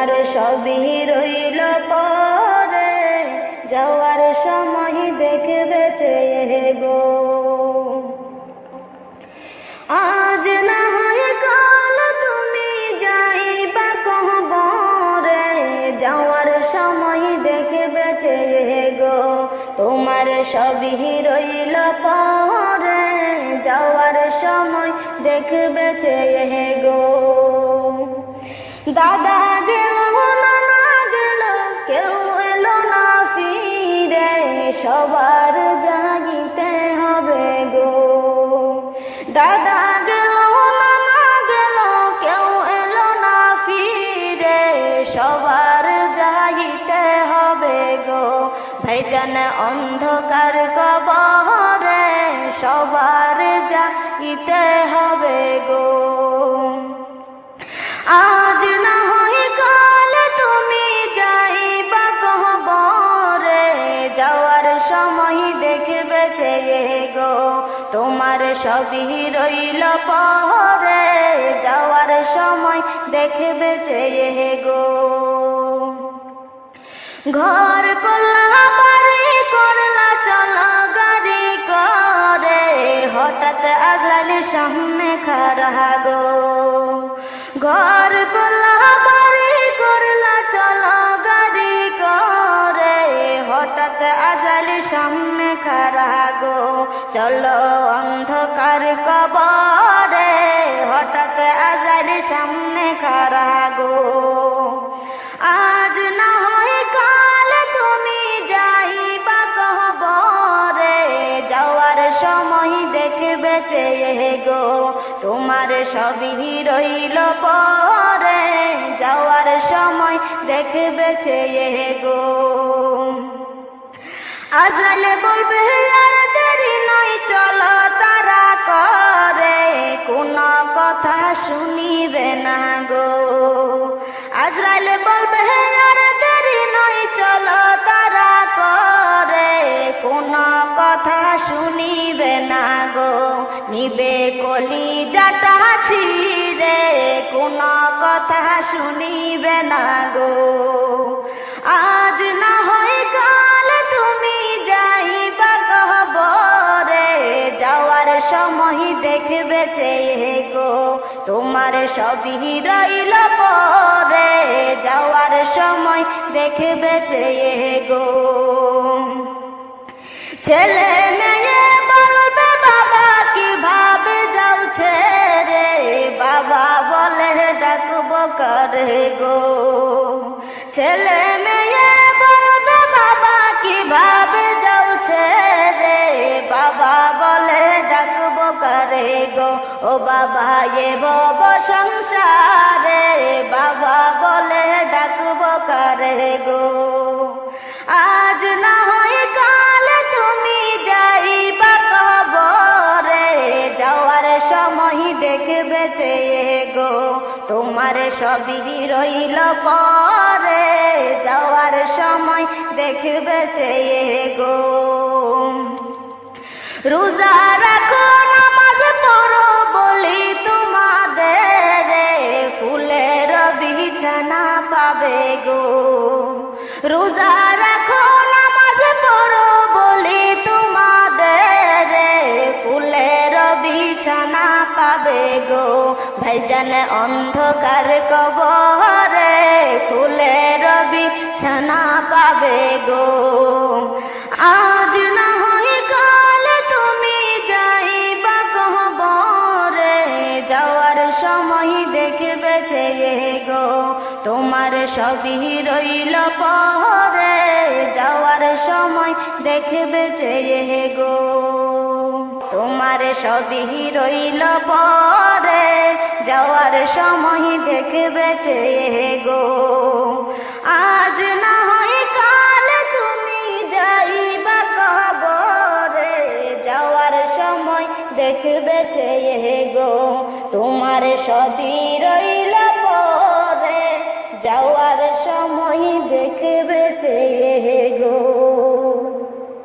তোমার সবই রইল পরে, যাওয়ার সময় দেখবে চেয়ে গো। আজ না হয় কাল তুমি যাইবা কবরে, যাওয়ার সময় দেখবে চেয়ে গো। তোমার সবই রইল পরে, যাওয়ার সময় দেখবে চেয়ে গো। দাদা গেল নানা গেল, কেউ এলো না ফিরে, সবার জাগিতে হবে গো। দাদা গেল নানা গেল, কেউ এলো না ফিরে, সবার জাগিতে হবে গো। ভাইজান অন্ধকার কবরে, সবার জাগিতে হবে গো। আজ না হয় কাল তুমি যাইবা কবরে, যাওয়ার সময় দেখবে চেয়ে গো। তোমার সবই রইল পরে, যাওয়ার সময় দেখবে চেয়ে গো। ঘর করলা বাড়ি করলা চলো গাড়ি করে, হঠাৎ আজরাইলের সামনে খাড়া গো। ঘর করলা বাড়ি করলা চলো গাড়ি করে, হঠাৎ আজরাইলের সামনে খাড়া গো। চলো অন্ধকার কবরে, হঠাৎ আজরাইলের সামনে খাড়া গো। আজ না হয় কাল তুমি যাইবা কবরে, যাওয়ার সময় দেখবে চেয়ে গো। তোমার সবই রইল পরে, যাওয়ার সময় দেখবে চেয়ে গো। আজরাইল বলবে আর দেরি নয় চলো তারা করে, কোন কথা শুনিবে না গো। আজরাইল বলবে আর দেরি নয় চলো তারা করে, কোন কথা শুনিবে না গো। নিবে কলিজাটা ছিঁড়ে, কোন কথা শুনিবে না গো। আজ না হয় কাল তুমি যাইবা কবরে, যাওয়ার সময় দেখবে চেয়ে গো। তোমার সবই রইল পরে, যাওয়ার সময় দেখবে চেয়ে গো। ছেলে মেয়ে বলবে বাবা কিভাবে যাও ছেড়ে, বাবা বলে ডাকবো কারে গো। ছেলে মেয়ে বলবে বাবা কিভাবে যাও ছেড়ে, বাবা বলে ডাকবো কারে গো। ও বাবা এ ভব সংসারে, বাবা বলে ডাকবো কারে গো। আজ না হয় কাল তুমি যাইবা কবরে, যাওয়ার সময় দেখবে চেয়ে গো। তোমার সবই রইল পরে, যাওয়ার সময় দেখবে চেয়ে গো। রোজা রাখো নামাজ পড়ো বলি তোমাদের, ফুলের বিছানা পাবে গো। রোজা রাখো নামাজ পড়ো বলি তোমাদের, ফুলের বিছানা পাবে গো। ভাইজান অন্ধকার কবরে, ফুলের বিছানা পাবে গো। আজ না হয় কাল তুমি যাইবা কবরে, যাওয়ার সময় দেখবে চেয়ে গো। তোমার সবই রইল পরে, যাওয়ার সময় দেখবে চেয়ে গো। তোমার সবই রইল পরে, যাওয়ার সময় দেখবে চেয়ে গো। আজ না হয় কাল তুমি যাইবা কবরে, যাওয়ার সময় দেখবে চেয়ে গো। তোমার সবই রইল